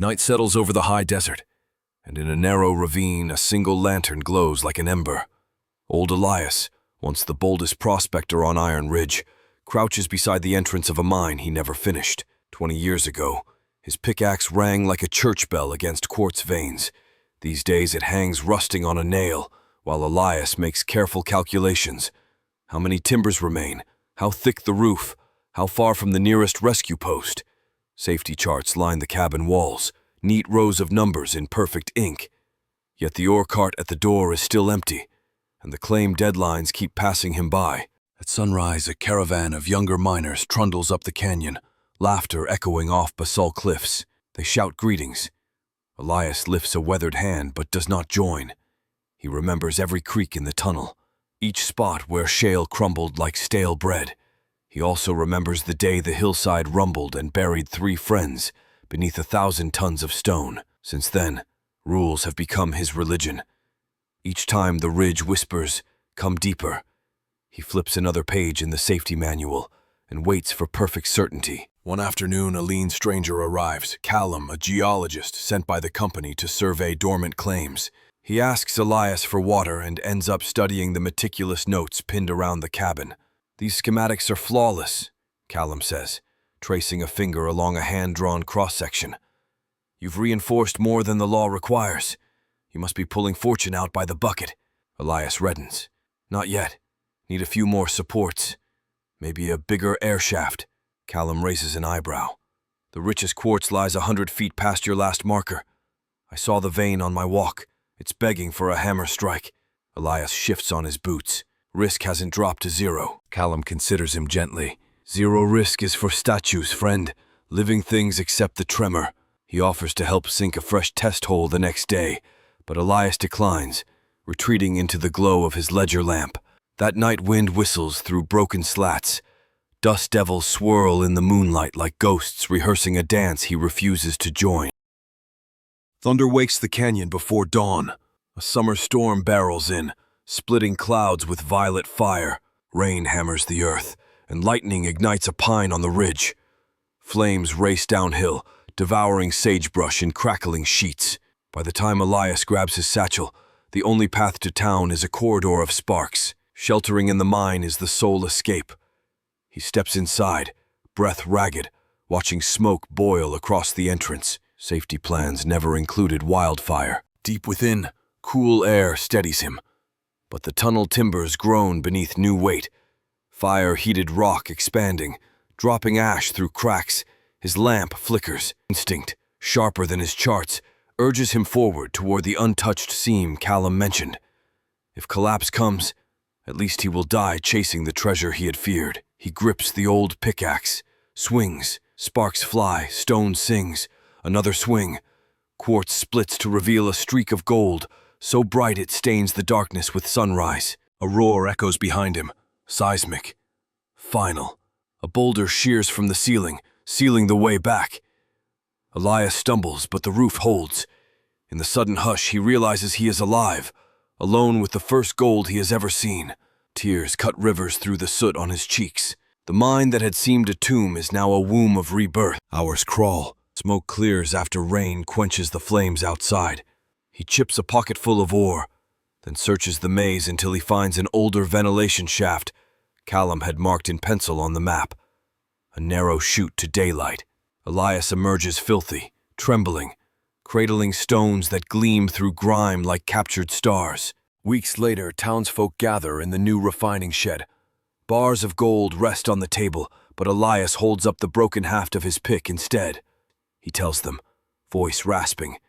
Night settles over the high desert, and in a narrow ravine, a single lantern glows like an ember. Old Elias, once the boldest prospector on Iron Ridge, crouches beside the entrance of a mine he never finished. 20 years ago, his pickaxe rang like a church bell against quartz veins. These days it hangs rusting on a nail, while Elias makes careful calculations. How many timbers remain? How thick the roof? How far from the nearest rescue post? Safety charts line the cabin walls, neat rows of numbers in perfect ink. Yet the ore cart at the door is still empty, and the claim deadlines keep passing him by. At sunrise, a caravan of younger miners trundles up the canyon, laughter echoing off basalt cliffs. They shout greetings. Elias lifts a weathered hand but does not join. He remembers every creak in the tunnel, each spot where shale crumbled like stale bread. He also remembers the day the hillside rumbled and buried 3 friends beneath 1,000 tons of stone. Since then, rules have become his religion. Each time the ridge whispers, "Come deeper," he flips another page in the safety manual and waits for perfect certainty. One afternoon, a lean stranger arrives, Callum, a geologist sent by the company to survey dormant claims. He asks Elias for water and ends up studying the meticulous notes pinned around the cabin. "These schematics are flawless," Callum says, tracing a finger along a hand-drawn cross-section. "You've reinforced more than the law requires. You must be pulling fortune out by the bucket." Elias reddens. "Not yet. Need a few more supports. Maybe a bigger air shaft." Callum raises an eyebrow. "The richest quartz lies 100 feet past your last marker. I saw the vein on my walk. It's begging for a hammer strike." Elias shifts on his boots. Risk hasn't dropped to 0. Callum considers him gently. "Zero risk is for statues, friend. Living things accept the tremor." He offers to help sink a fresh test hole the next day, but Elias declines, retreating into the glow of his ledger lamp. That night wind whistles through broken slats. Dust devils swirl in the moonlight like ghosts rehearsing a dance he refuses to join. Thunder wakes the canyon before dawn. A summer storm barrels in, splitting clouds with violet fire. Rain hammers the earth, and lightning ignites a pine on the ridge. Flames race downhill, devouring sagebrush in crackling sheets. By the time Elias grabs his satchel, the only path to town is a corridor of sparks. Sheltering in the mine is the sole escape. He steps inside, breath ragged, watching smoke boil across the entrance. Safety plans never included wildfire. Deep within, cool air steadies him. But the tunnel timbers groan beneath new weight. Fire-heated rock expanding, dropping ash through cracks. His lamp flickers. Instinct, sharper than his charts, urges him forward toward the untouched seam Callum mentioned. If collapse comes, at least he will die chasing the treasure he had feared. He grips the old pickaxe, swings, sparks fly, stone sings. Another swing. Quartz splits to reveal a streak of gold, so bright it stains the darkness with sunrise. A roar echoes behind him, seismic. Final. A boulder shears from the ceiling, sealing the way back. Elias stumbles, but the roof holds. In the sudden hush, he realizes he is alive, alone with the first gold he has ever seen. Tears cut rivers through the soot on his cheeks. The mine that had seemed a tomb is now a womb of rebirth. Hours crawl. Smoke clears after rain quenches the flames outside. He chips a pocketful of ore, then searches the maze until he finds an older ventilation shaft Callum had marked in pencil on the map. A narrow chute to daylight. Elias emerges filthy, trembling, cradling stones that gleam through grime like captured stars. Weeks later, townsfolk gather in the new refining shed. Bars of gold rest on the table, but Elias holds up the broken haft of his pick instead. He tells them, voice rasping,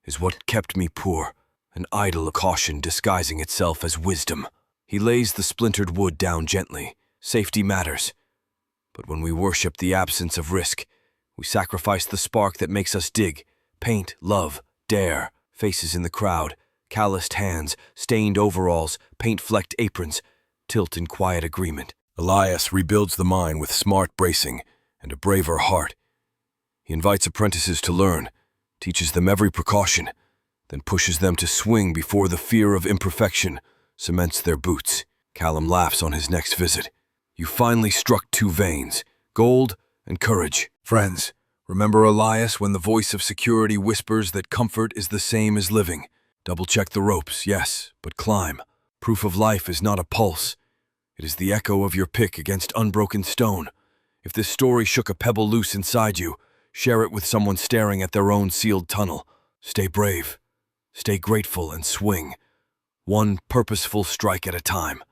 "Is what kept me poor, an idle caution disguising itself as wisdom." He lays the splintered wood down gently. Safety matters. But when we worship the absence of risk, we sacrifice the spark that makes us dig, paint, love, dare. Faces in the crowd, calloused hands, stained overalls, paint-flecked aprons, tilt in quiet agreement. Elias rebuilds the mine with smart bracing and a braver heart. He invites apprentices to learn, teaches them every precaution, then pushes them to swing before the fear of imperfection cements their boots. Callum laughs on his next visit. "You finally struck 2 veins, gold and courage. Friends, Remember Elias when the voice of security whispers that comfort is the same as living. Double-check the ropes, yes, but climb. Proof of life is not a pulse. It is the echo of your pick against unbroken stone. If this story shook a pebble loose inside you, share it with someone staring at their own sealed tunnel. Stay brave, stay grateful, and swing. One purposeful strike at a time.